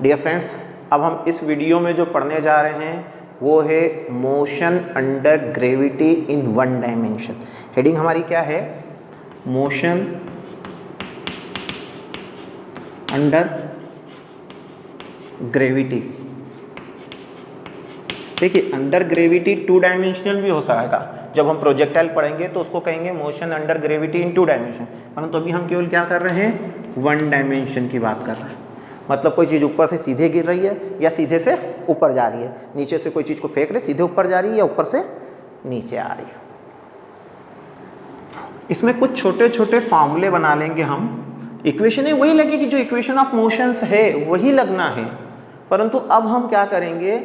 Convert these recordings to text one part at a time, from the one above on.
Dear friends, अब हम इस वीडियो में जो पढ़ने जा रहे हैं वो है motion under gravity in one dimension. Heading हमारी क्या है? Motion under gravity. देखिए, अंडर ग्रेविटी टू डायमेंशनल भी हो सकेगा। जब हम प्रोजेक्टाइल पढ़ेंगे तो उसको कहेंगे motion under gravity in two dimension, परंतु अभी हम केवल क्या कर रहे हैं? वन डायमेंशन की बात कर रहे हैं। मतलब कोई चीज़ ऊपर से सीधे गिर रही है या सीधे से ऊपर जा रही है, नीचे से कोई चीज़ को फेंक रहे सीधे ऊपर जा रही है या ऊपर से नीचे आ रही है। इसमें कुछ छोटे छोटे फार्मूले बना लेंगे हम। इक्वेशन है वही लगेगी, जो इक्वेशन ऑफ मोशंस है वही लगना है, परंतु अब हम क्या करेंगे,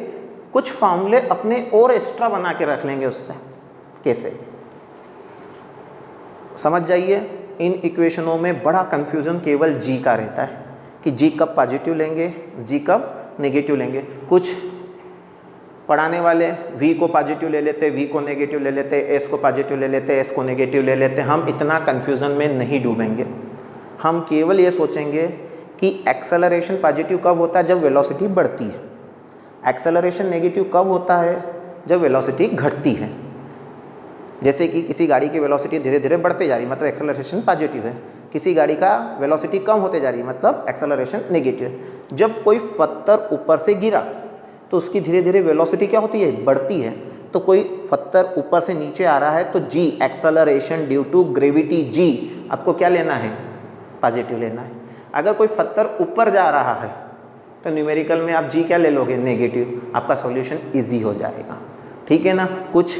कुछ फार्मूले अपने और एक्स्ट्रा बना के रख लेंगे। उससे कैसे समझ जाइए। इन इक्वेशनों में बड़ा कंफ्यूजन केवल जी का रहता है कि जी कब पॉजिटिव लेंगे, जी कब नेगेटिव लेंगे। कुछ पढ़ाने वाले वी को पॉजिटिव ले लेते, वी को नेगेटिव ले लेते, एस को पॉजिटिव ले लेते, एस को नेगेटिव ले लेते। हम इतना कंफ्यूजन में नहीं डूबेंगे। हम केवल ये सोचेंगे कि एक्सेलरेशन पॉजिटिव कब होता है? जब वेलोसिटी बढ़ती है। एक्सेलरेशन नेगेटिव कब होता है? जब वेलोसिटी घटती है। जैसे कि किसी गाड़ी की वेलोसिटी धीरे धीरे बढ़ते जा रही है, मतलब एक्सेलरेशन पॉजिटिव है। किसी गाड़ी का वेलोसिटी कम होते जा रही है, मतलब एक्सेलरेशन नेगेटिव है। जब कोई पत्थर ऊपर से गिरा तो उसकी धीरे धीरे वेलोसिटी क्या होती है? बढ़ती है। तो कोई पत्थर ऊपर से नीचे आ रहा है तो जी, acceleration due to gravity G, आपको क्या लेना है? पॉजिटिव लेना है। अगर कोई पत्थर ऊपर जा रहा है तो न्यूमेरिकल में आप जी क्या ले लोगे? नेगेटिव। आपका सॉल्यूशन इजी हो जाएगा। ठीक है ना। कुछ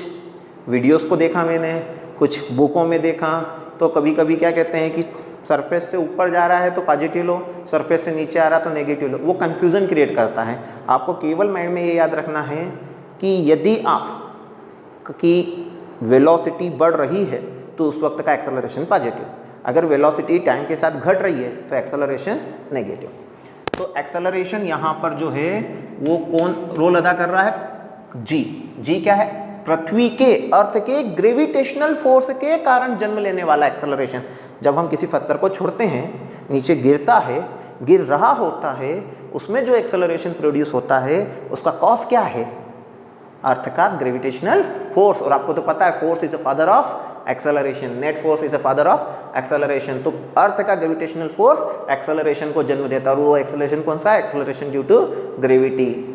वीडियोस को देखा मैंने, कुछ बुकों में देखा, तो कभी कभी क्या कहते हैं कि सरफेस से ऊपर जा रहा है तो पॉजिटिव लो, सरफेस से नीचे आ रहा तो नेगेटिव लो। वो कन्फ्यूज़न क्रिएट करता है। आपको केवल माइंड में ये याद रखना है कि यदि आप की वेलोसिटी बढ़ रही है तो उस वक्त का एक्सेलरेशन पॉजिटिव, अगर वेलोसिटी टाइम के साथ घट रही है तो एक्सेलरेशन नेगेटिव। तो एक्सेलरेशन यहाँ पर जो है वो कौन रोल अदा कर रहा है? जी। जी क्या है? पृथ्वी के, अर्थ के ग्रेविटेशनल फोर्स के कारण जन्म लेने वाला एक्सेलरेशन। जब हम किसी पत्थर को छोड़ते हैं, नीचे गिरता है, गिर रहा होता है, उसमें जो एक्सेलरेशन प्रोड्यूस होता है उसका कॉज क्या है? अर्थ का ग्रेविटेशनल फोर्स। और आपको तो पता है force is the father of acceleration, net force is the father of acceleration. तो अर्थ का ग्रेविटेशनल फोर्स एक्सेलरेशन को जन्म देता है। और वो एक्सेलरेशन कौन सा है? Acceleration due to gravity.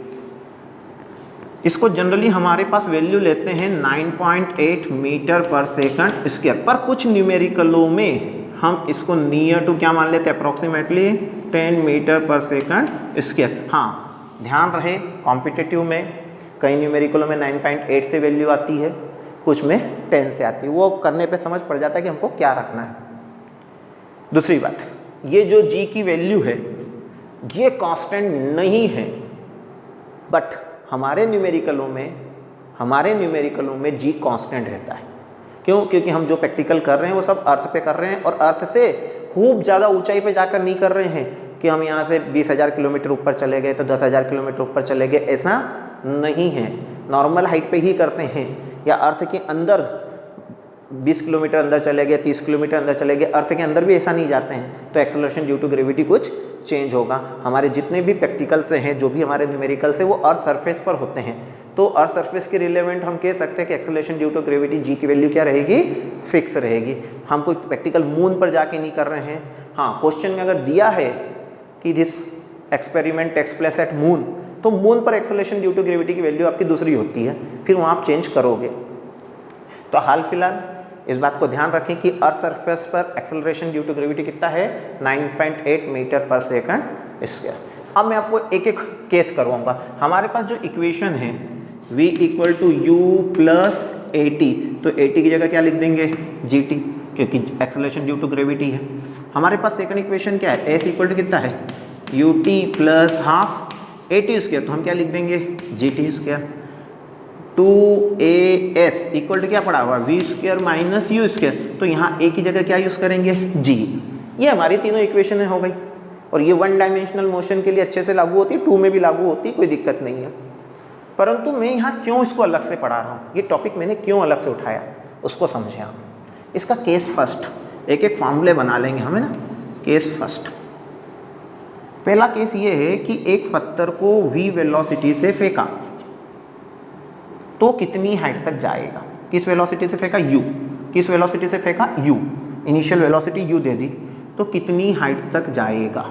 इसको जनरली हमारे पास वैल्यू लेते हैं 9.8 मीटर पर सेकंड स्क्वायर, पर कुछ न्यूमेरिकलों में हम इसको नियर टू क्या मान लेते हैं? अप्रोक्सीमेटली 10 मीटर पर सेकंड स्क्वायर। हाँ, ध्यान रहे कॉम्पिटिटिव में कई न्यूमेरिकलों में 9.8 से वैल्यू आती है, कुछ में 10 से आती है। वो करने पे समझ पड़ जाता है कि हमको क्या रखना है। दूसरी बात, ये जो जी की वैल्यू है ये कांस्टेंट नहीं है, बट हमारे न्यूमेरिकलों में जी कांस्टेंट रहता है। क्यों? क्योंकि हम जो प्रैक्टिकल कर रहे हैं वो सब अर्थ पे कर रहे हैं, और अर्थ से खूब ज़्यादा ऊंचाई पे जाकर नहीं कर रहे हैं कि हम यहाँ से 20,000 किलोमीटर ऊपर चले गए तो 10,000 किलोमीटर ऊपर चले गए, ऐसा नहीं है। नॉर्मल हाइट पे ही करते हैं, या अर्थ के अंदर 20 किलोमीटर अंदर चले गए, 30 किलोमीटर अंदर चले गए, अर्थ के अंदर भी ऐसा नहीं जाते हैं, तो एक्सेलरेशन ड्यू टू ग्रेविटी कुछ चेंज होगा। हमारे जितने भी प्रैक्टिकल्स हैं, जो भी हमारे न्यूमेरिकल्स है, वो अर्थ सरफेस पर होते हैं। तो अर्थ सरफेस के रिलेवेंट हम कह सकते हैं कि acceleration due to gravity G की वैल्यू क्या रहेगी? फिक्स रहेगी। हम कोई प्रैक्टिकल मून पर जाके नहीं कर रहे हैं। हाँ, क्वेश्चन में अगर दिया है कि this experiment takes place at moon, तो मून पर एक्सेलरेशन ड्यू टू ग्रेविटी की वैल्यू आपकी दूसरी होती है, फिर वहाँ आप चेंज करोगे। तो हाल फिलहाल इस बात को ध्यान रखें कि अर्थ सरफेस पर एक्सेलरेशन ड्यू टू ग्रेविटी कितना है? 9.8 मीटर पर सेकंड स्क्वायर। अब मैं आपको एक एक केस करवाऊंगा। हमारे पास जो इक्वेशन है v equal to U plus A T, तो ए टी की जगह क्या लिख देंगे? जी टी, क्योंकि एक्सेलरेशन ड्यू टू ग्रेविटी है। हमारे पास सेकंड इक्वेशन क्या है? एस इक्वल टू कितना है? U T plus half A T square, तो हम क्या लिख देंगे? G T square. 2as equal to क्या पड़ा हुआ? V square minus U square, तो यहाँ a की जगह क्या यूज़ करेंगे? g। ये हमारी तीनों इक्वेशन हो गई, और ये वन डायमेंशनल मोशन के लिए अच्छे से लागू होती है, 2 में भी लागू होती है, कोई दिक्कत नहीं है। परंतु मैं यहाँ क्यों इसको अलग से पढ़ा रहा हूँ, ये टॉपिक मैंने क्यों अलग से उठाया, उसको समझे आप। इसका केस फर्स्ट, एक एक फार्मूले बना लेंगे हमें ना। केस फर्स्ट, पहला केस ये है कि एक पत्थर को v वेलोसिटी से फेंका तो कितनी हाइट तक जाएगा। किस वेलोसिटी से फेंका, u। किस वेलोसिटी से फेंका, u। इनिशियल वेलोसिटी u दे दी, तो कितनी हाइट तक जाएगा।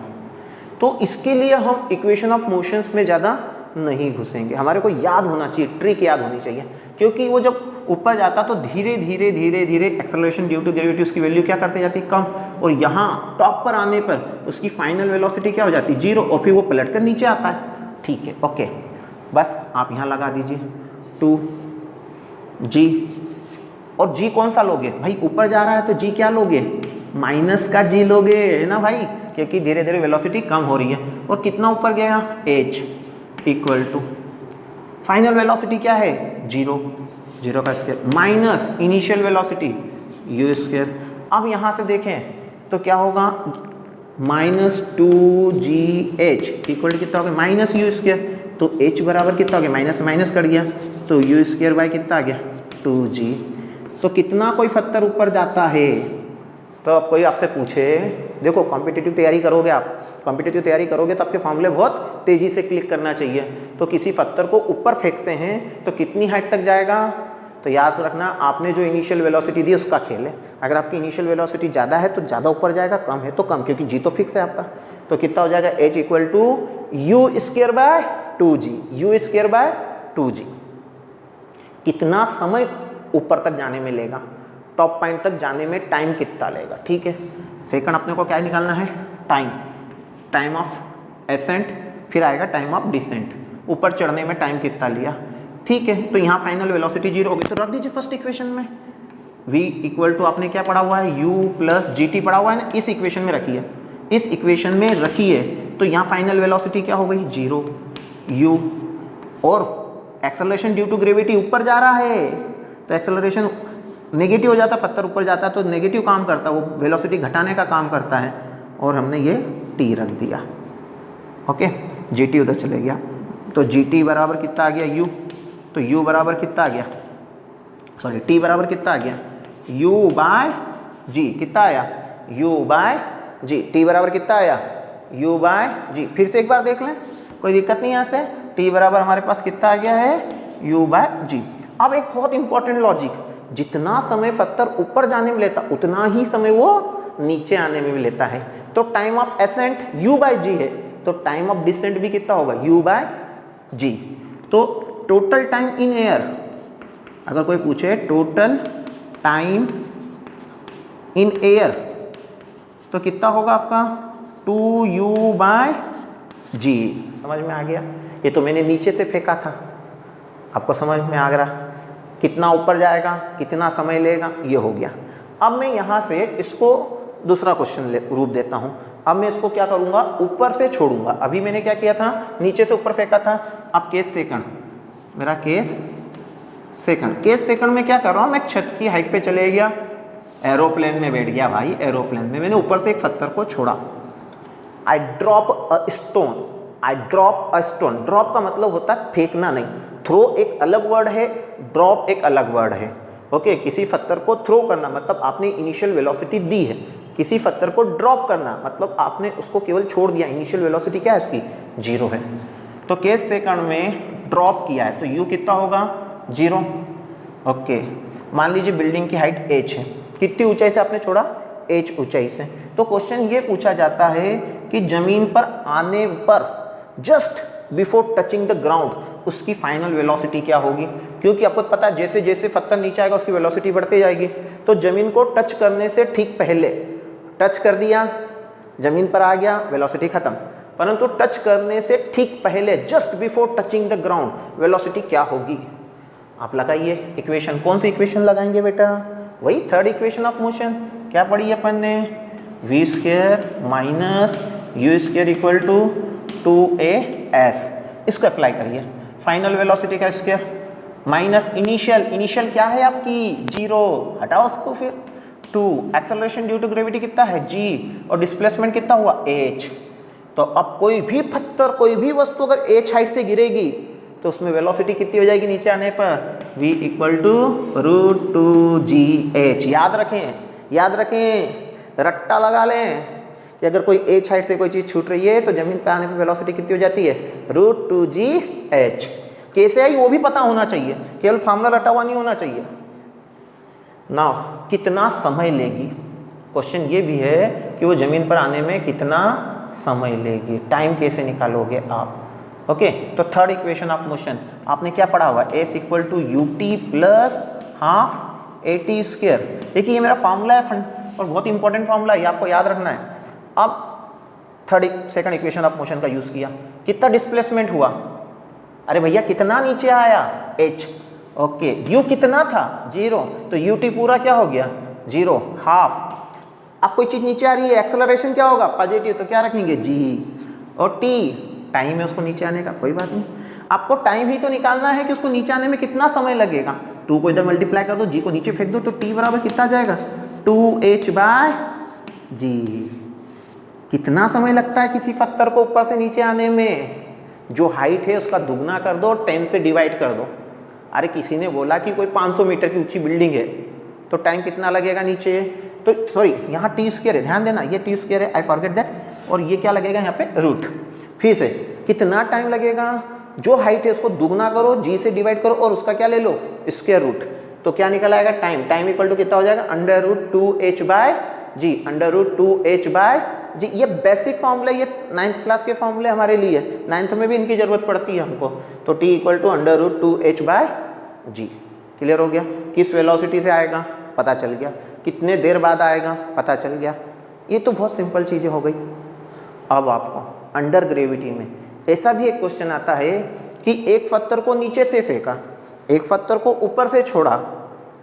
तो इसके लिए हम इक्वेशन ऑफ मोशंस में ज़्यादा नहीं घुसेंगे, हमारे को याद होना चाहिए, ट्रिक याद होनी चाहिए, क्योंकि वो जब ऊपर जाता तो धीरे धीरे धीरे धीरे एक्सेलरेशन ड्यू टू ग्रेविटी उसकी वैल्यू क्या करते जाती, कम, और यहाँ टॉप पर आने पर उसकी फाइनल वेलोसिटी क्या हो जाती, 0, और फिर वो पलट कर नीचे आता है। ठीक है, ओके, बस आप यहाँ लगा दीजिए 2g, और g कौन सा लोगे भाई, ऊपर जा रहा है तो g क्या लोगे, माइनस का g लोगे, है ना भाई, क्योंकि धीरे धीरे वेलोसिटी कम हो रही है। और कितना ऊपर गया, h equal to final velocity क्या है, 0, 0 का square minus initial velocity u square. अब यहाँ से देखें तो क्या होगा, -2gh इक्वल टू कितना हो गया, माइनस u स्क्वायर। तो h बराबर कितना हो गया, माइनस माइनस कट गया, तो u स्क्वायर बाई कितना आ गया, 2g। तो कितना कोई पत्थर ऊपर जाता है, तो अब कोई आपसे पूछे, देखो कॉम्पिटिटिव तैयारी करोगे आप, कॉम्पिटिटिव तैयारी करोगे तो आपके फॉर्मूले बहुत तेज़ी से क्लिक करना चाहिए। तो किसी पत्थर को ऊपर फेंकते हैं तो कितनी हाइट तक जाएगा, तो याद रखना आपने जो इनिशियल वेलोसिटी दी उसका खेल है। अगर आपकी इनिशियल वेलोसिटी ज़्यादा है तो ज़्यादा ऊपर जाएगा, कम है तो कम, क्योंकि जी तो फिक्स है आपका। तो कितना हो जाएगा, h equal to U square by 2g, U square by 2g। कितना समय ऊपर तक जाने में लेगा, टॉप पॉइंट तक जाने में टाइम कितना लेगा। ठीक है, सेकंड अपने को क्या निकालना है, टाइम, टाइम ऑफ एसेंट, फिर आएगा टाइम ऑफ डिसेंट, ऊपर चढ़ने में टाइम कितना लिया। ठीक है, तो यहाँ फाइनल वेलोसिटी 0 होगी, तो रख दीजिए फर्स्ट इक्वेशन में। v इक्वल टू आपने क्या पढ़ा हुआ है, u प्लस gt पढ़ा हुआ है ना, इस इक्वेशन में रखिए, इस इक्वेशन में रखिए। तो यहाँ फाइनल वेलोसिटी क्या हो गई, 0 u, और एक्सेलरेशन ड्यू टू ग्रेविटी ऊपर जा रहा है तो एक्सेलरेशन नेगेटिव हो जाता, पत्थर ऊपर जाता है तो नेगेटिव काम करता है, वो वेलोसिटी घटाने का काम करता है, और हमने ये t रख दिया। ओके, gt उधर चले गया, तो gt बराबर कितना आ गया, u, तो u बराबर कितना आ गया, सॉरी t बराबर कितना आ गया, u बाय g, कितना आया, u बाय g, t बराबर कितना आया, u बाय g। फिर से एक बार देख लें, कोई दिक्कत नहीं यहाँ से, t बराबर हमारे पास कितना आ गया है, u बाय g। अब एक बहुत इंपॉर्टेंट लॉजिक, जितना समय पत्थर ऊपर जाने में लेता उतना ही समय वो नीचे आने में भी लेता है। तो time of ascent u by g है, तो टाइम ऑफ डिसेंट भी कितना होगा, u बाय g। तो टोटल टाइम इन एयर, अगर कोई पूछे टोटल टाइम इन एयर तो कितना होगा आपका, 2u बाय g। समझ में आ गया, ये तो मैंने नीचे से फेंका था, आपको समझ में आ गया कितना ऊपर जाएगा, कितना समय लेगा, ये हो गया। अब मैं यहाँ से इसको दूसरा क्वेश्चन रूप देता हूँ। अब मैं इसको क्या करूँगा, ऊपर से छोड़ूंगा। अभी मैंने क्या किया था, नीचे से ऊपर फेंका था। अब केस सेकंड, मेरा केस सेकंड, केस सेकंड में क्या कर रहा हूँ, मैं छत की हाइट पे चले गया, एरोप्लेन में बैठ गया भाई, एरोप्लेन में मैंने ऊपर से एक पत्थर को छोड़ा। I drop a stone, I drop a stone. Drop का मतलब होता है फेंकना नहीं, थ्रो एक अलग वर्ड है, ड्रॉप एक अलग वर्ड है। ओके, किसी पत्थर को थ्रो करना मतलब आपने इनिशियल वेलोसिटी दी है, किसी पत्थर को ड्रॉप करना मतलब आपने उसको केवल छोड़ दिया, इनिशियल वेलोसिटी क्या है उसकी, 0 है। तो केस सेकंड में ड्रॉप किया है तो u कितना होगा, 0। ओके, मान लीजिए बिल्डिंग की हाइट h है, कितनी ऊंचाई से आपने छोड़ा, h ऊंचाई से। तो क्वेश्चन ये पूछा जाता है कि जमीन पर आने पर just before touching the ground उसकी फाइनल वेलोसिटी क्या होगी, क्योंकि आपको पता है जैसे जैसे पत्थर नीचे आएगा उसकी वेलोसिटी बढ़ती जाएगी। तो जमीन को टच करने से ठीक पहले, टच कर दिया, जमीन पर आ गया, वेलोसिटी खत्म, परंतु टच करने से ठीक पहले just before touching the ground velocity क्या होगी। आप लगाइए इक्वेशन, कौन सी इक्वेशन लगाएंगे बेटा, वही थर्ड इक्वेशन ऑफ मोशन। क्या पढ़ी अपन ने, v square minus u square equal to 2as। इसको अप्लाई करिए, फाइनल वेलोसिटी का स्क्वायर माइनस इनिशियल, इनिशियल क्या है आपकी 0, हटाओ उसको, फिर 2, एक्सेलरेशन ड्यू टू ग्रेविटी कितना है g, और डिस्प्लेसमेंट कितना हुआ h। तो अब कोई भी पत्थर, कोई भी वस्तु अगर h हाइट से गिरेगी तो उसमें वेलोसिटी कितनी हो जाएगी नीचे आने पर, v इक्वल टू √2gh। याद रखें, याद रखें, रट्टा लगा लें, कि अगर कोई h हाइट से कोई चीज़ छूट रही है तो ज़मीन पे आने पर वेलोसिटी कितनी हो जाती है, √2gh। कैसे आई वो भी पता होना चाहिए, केवल फार्मूला रटा हुआ नहीं होना चाहिए। ना कितना समय लेगी, क्वेश्चन ये भी है कि वो ज़मीन पर आने में कितना समय लेगी, टाइम कैसे निकालोगे आप। ओके, तो थर्ड इक्वेशन ऑफ मोशन आपने क्या पढ़ा हुआ, s equal to ut plus half at²। देखिए ये मेरा फार्मूला है और बहुत इंपॉर्टेंट फार्मूला है, ये आपको याद रखना है। अब सेकंड इक्वेशन ऑफ मोशन का यूज़ किया, कितना डिस्प्लेसमेंट हुआ, अरे भैया कितना नीचे आया, h। ओके, u कितना था, 0, तो ut पूरा क्या हो गया, 0, हाफ। अब कोई चीज़ नीचे आ रही है, एक्सेलरेशन क्या होगा, पॉजिटिव, तो क्या रखेंगे, g। और t टाइम है उसको नीचे आने का, कोई बात नहीं, आपको टाइम ही तो निकालना है कि उसको नीचे आने में कितना समय लगेगा। 2 को इधर मल्टीप्लाई कर दो, g को नीचे फेंक दो, तो t बराबर कितना जाएगा, 2h/g। कितना समय लगता है किसी पत्थर को ऊपर से नीचे आने में, जो हाइट है उसका दुगना कर दो, 10 से डिवाइड कर दो। अरे किसी ने बोला कि कोई 500 मीटर की ऊंची बिल्डिंग है तो टाइम कितना लगेगा नीचे, तो सॉरी यहाँ t² है, ध्यान देना ये t² है, आई फॉरगेट दैट, और ये क्या लगेगा यहाँ पे रूट। फिर से कितना टाइम लगेगा, जो हाइट है उसको दुगना करो, g से डिवाइड करो और उसका क्या ले लो, स्क्वायर रूट, तो क्या निकल आएगा टाइम, टाइम इक्वल टू कितना हो जाएगा, √2h/g, √2h/g। ये बेसिक फॉर्मूला, ये 9th क्लास के फॉर्मूले हमारे लिए, 9th में भी इनकी जरूरत पड़ती है हमको। तो t equal to √2h/g। Clear हो गया, किस वेलोसिटी से आएगा पता चल गया, कितने देर बाद आएगा पता चल गया। ये तो बहुत सिंपल चीज़ें हो गई। अब आपको अंडर ग्रेविटी में ऐसा भी एक क्वेश्चन आता है कि एक पत्थर को नीचे से फेंका, एक पत्थर को ऊपर से छोड़ा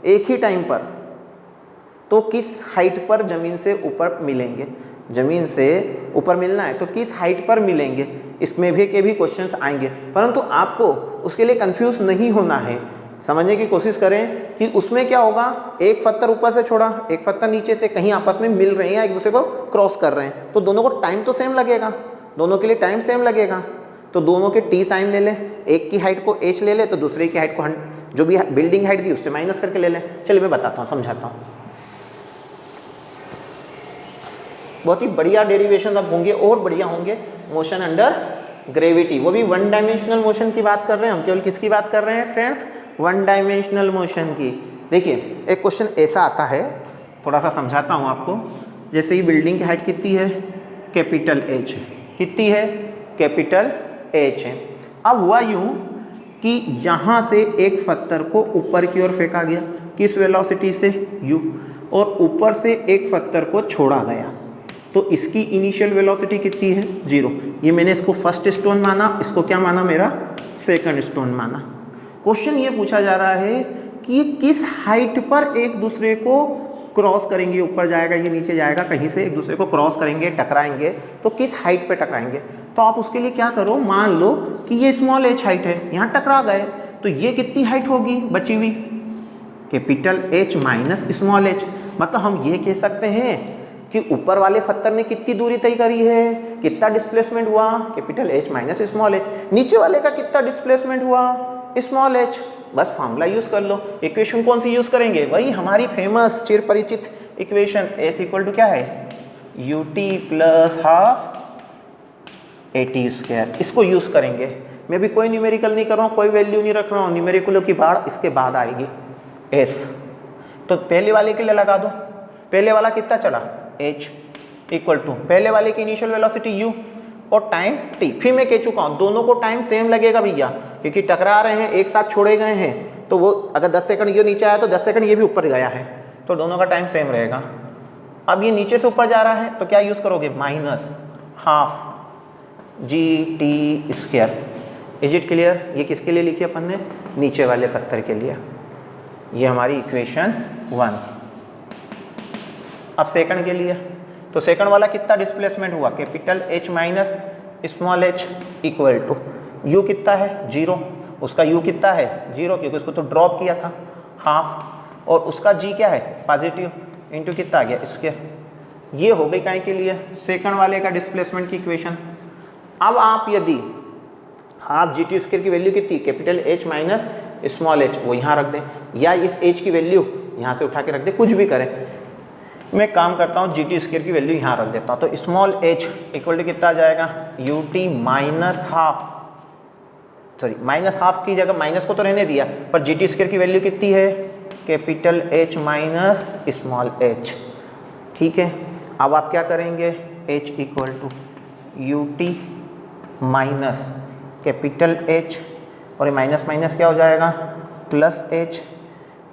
एक ही टाइम पर, तो किस हाइट पर ज़मीन से ऊपर मिलेंगे, ज़मीन से ऊपर मिलना है तो किस हाइट पर मिलेंगे, इसमें भी के भी क्वेश्चंस आएंगे। परंतु आपको उसके लिए कंफ्यूज नहीं होना है, समझने की कोशिश करें कि उसमें क्या होगा, एक पत्थर ऊपर से छोड़ा, एक पत्थर नीचे से, कहीं आपस में मिल रहे हैं या एक दूसरे को क्रॉस कर रहे हैं, तो दोनों को टाइम तो सेम लगेगा, दोनों के लिए टाइम सेम लगेगा। तो दोनों के t साइन ले लें, एक की हाइट को h ले ले तो दूसरे की हाइट को जो भी बिल्डिंग हाइट दी उससे माइनस करके ले लें। चलिए मैं बताता हूँ, समझाता हूँ। बहुत ही बढ़िया डेरिवेशन अब होंगे और बढ़िया होंगे मोशन अंडर ग्रेविटी, वो भी 1 डायमेंशनल मोशन की बात कर रहे हैं हम। केवल किसकी बात कर रहे हैं फ्रेंड्स, 1 डायमेंशनल मोशन की। देखिए एक क्वेश्चन ऐसा आता है, थोड़ा सा समझाता हूँ आपको। जैसे ही बिल्डिंग की हाइट कितनी है, कैपिटल H, कितनी है, कैपिटल H है। अब हुआ यूँ कि यहाँ से एक पत्थर को ऊपर की ओर फेंका गया, किस वेलोसिटी से, u, और ऊपर से एक पत्थर को छोड़ा गया, तो इसकी इनिशियल वेलोसिटी कितनी है, 0। ये मैंने इसको फर्स्ट स्टोन माना, इसको क्या माना, मेरा सेकंड स्टोन माना। क्वेश्चन ये पूछा जा रहा है कि ये किस हाइट पर एक दूसरे को क्रॉस करेंगे, ऊपर जाएगा ये नीचे जाएगा, कहीं से एक दूसरे को क्रॉस करेंगे, टकराएंगे, तो किस हाइट पे टकराएंगे। तो आप उसके लिए क्या करो, मान लो कि ये स्मॉल h हाइट है, यहाँ टकरा गए, तो ये कितनी हाइट होगी बची हुई, capital H minus small h। मतलब हम ये कह सकते हैं कि ऊपर वाले पत्थर ने कितनी दूरी तय करी है, कितना डिस्प्लेसमेंट हुआ, capital H minus small h। नीचे वाले का कितना डिस्प्लेसमेंट हुआ, स्मॉल h। बस फार्मूला यूज कर लो। इक्वेशन कौन सी यूज करेंगे, वही हमारी फेमस चिर परिचित इक्वेशन, s इक्वल टू क्या है, ut प्लस हाफ at²। इसको यूज करेंगे। मैं भी कोई न्यूमेरिकल नहीं कर रहा हूँ, कोई वैल्यू नहीं रख रहा हूँ, न्यूमेरिकलों की बाढ़ इसके बाद आएगी। s तो पहले वाले के लिए लगा दो, पहले वाला कितना चला, h इक्वल टू पहले वाले की इनिशियल वेलोसिटी u और टाइम t। फिर मैं कह चुका हूँ दोनों को टाइम सेम लगेगा भैया, क्योंकि टकरा रहे हैं, एक साथ छोड़े गए हैं, तो वो अगर 10 सेकंड ये नीचे आया तो 10 सेकंड ये भी ऊपर गया है, तो दोनों का टाइम सेम रहेगा। अब ये नीचे से ऊपर जा रहा है तो क्या यूज़ करोगे, minus half gt²। Is it clear. ये किसके लिए लिखी अपन ने, नीचे वाले पत्थर के लिए। ये हमारी इक्वेशन 1। अब सेकंड के लिए, तो सेकंड वाला कितना डिस्प्लेसमेंट हुआ, capital H minus small h equal to u कितना है, 0। उसका u कितना है, 0, क्योंकि उसको तो ड्रॉप किया था, हाफ, और उसका g क्या है, पॉजिटिव, इंटू कितना आ गया, स्क्वायर। ये हो गई काय के लिए, सेकंड वाले का डिस्प्लेसमेंट की इक्वेशन। अब आप यदि हाफ gt² की वैल्यू कितनी, capital H minus small h, वो यहाँ रख दें, या इस h की वैल्यू यहाँ से उठा के रख दें, कुछ भी करें। मैं काम करता हूँ GT स्क्वायर की वैल्यू यहाँ रख देता हूँ, तो स्मॉल h इक्वल टू कितना आ जाएगा UT minus half, sorry minus half की जगह माइनस को तो रहने दिया, पर GT स्क्वायर की वैल्यू कितनी है capital H minus small h। ठीक है, अब आप क्या करेंगे h equal to UT minus capital H और ये माइनस माइनस क्या हो जाएगा प्लस H,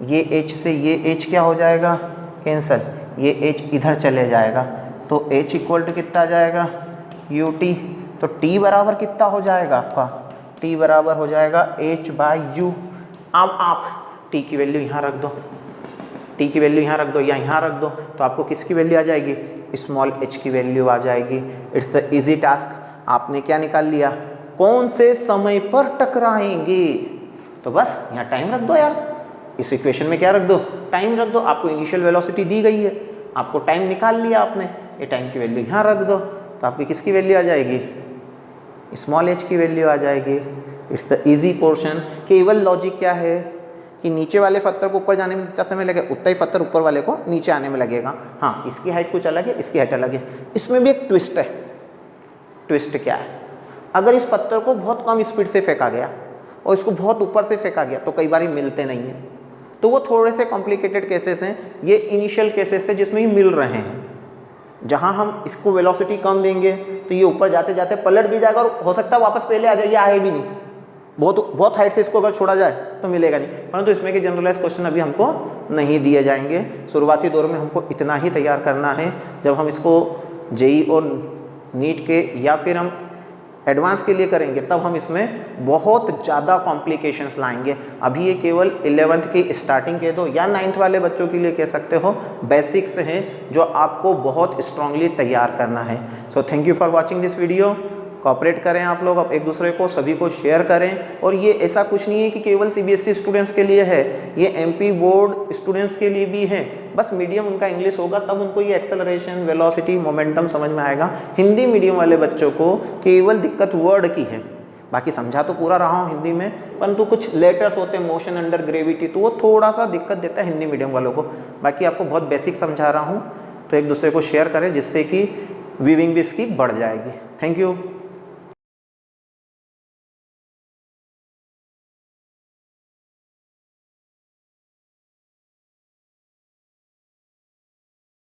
ये H से ये H क्या हो जाएगा कैंसल, ये H इधर चले जाएगा, तो H इक्वल टू कितना आ जाएगा UT, तो T बराबर कितना हो जाएगा आपका, T बराबर हो जाएगा H बाई U। अब आप T की वैल्यू यहाँ रख दो, T की वैल्यू यहाँ रख दो या यहाँ रख दो, तो आपको किसकी वैल्यू आ जाएगी स्मॉल h की वैल्यू आ जाएगी। It's the easy task. आपने क्या निकाल लिया, कौन से समय पर टकराएंगे, तो बस यहाँ टाइम रख दो यार, इस इक्वेशन में क्या रख दो टाइम रख दो, आपको इनिशियल वेलोसिटी दी गई है, आपको टाइम निकाल लिया आपने, ये टाइम की वैल्यू यहाँ रख दो, तो आपकी किसकी वैल्यू आ जाएगी स्मॉल h की वैल्यू आ जाएगी। It's the easy portion. केवल लॉजिक क्या है कि नीचे वाले पत्थर को ऊपर जाने में जितना समय लगेगा उतना ही पत्थर ऊपर वाले को नीचे आने में लगेगा। हाँ, इसकी हाइट कुछ अलग है, इसकी हाइट अलग है। इसमें भी एक ट्विस्ट है। ट्विस्ट क्या है, अगर इस पत्थर को बहुत कम स्पीड से फेंका गया और इसको बहुत ऊपर से फेंका गया तो कई बार मिलते नहीं हैं, तो वो थोड़े से कॉम्प्लिकेटेड केसेस हैं। ये इनिशियल केसेस थे जिसमें ये मिल रहे हैं, जहाँ हम इसको वेलोसिटी कम देंगे तो ये ऊपर जाते जाते पलट भी जाएगा और हो सकता है वापस पहले आ जाए, ये आए भी नहीं, बहुत हाइट से इसको अगर छोड़ा जाए तो मिलेगा नहीं। परंतु इसमें के जनरलाइज क्वेश्चन अभी हमको नहीं दिए जाएंगे। शुरुआती दौर में हमको इतना ही तैयार करना है, जब हम इसको जेई और नीट के या फिर हम एडवांस के लिए करेंगे तब हम इसमें बहुत ज़्यादा कॉम्प्लिकेशंस लाएंगे। अभी ये केवल 11th की स्टार्टिंग कह दो या 9th वाले बच्चों के लिए कह सकते हो, बेसिक्स हैं जो आपको बहुत स्ट्रांगली तैयार करना है। So thank you for watching this video. Cooperate करें आप लोग, अब एक दूसरे को सभी को शेयर करें। और ये ऐसा कुछ नहीं है कि केवल CBSE स्टूडेंट्स के लिए है, ये MP बोर्ड स्टूडेंट्स के लिए भी है। बस मीडियम उनका इंग्लिश होगा तब उनको ये एक्सेलरेशन, वेलोसिटी, मोमेंटम समझ में आएगा। हिंदी मीडियम वाले बच्चों को केवल दिक्कत वर्ड की है, बाकी समझा तो पूरा रहा हूँ हिंदी में, परंतु कुछ लेटर्स होते हैं मोशन अंडर ग्रेविटी, तो वो थोड़ा सा दिक्कत देता है हिंदी मीडियम वालों को। बाकी आपको बहुत बेसिक समझा रहा हूँ, तो एक दूसरे को शेयर करें जिससे कि वीविंग भी इसकी बढ़ जाएगी। Thank you.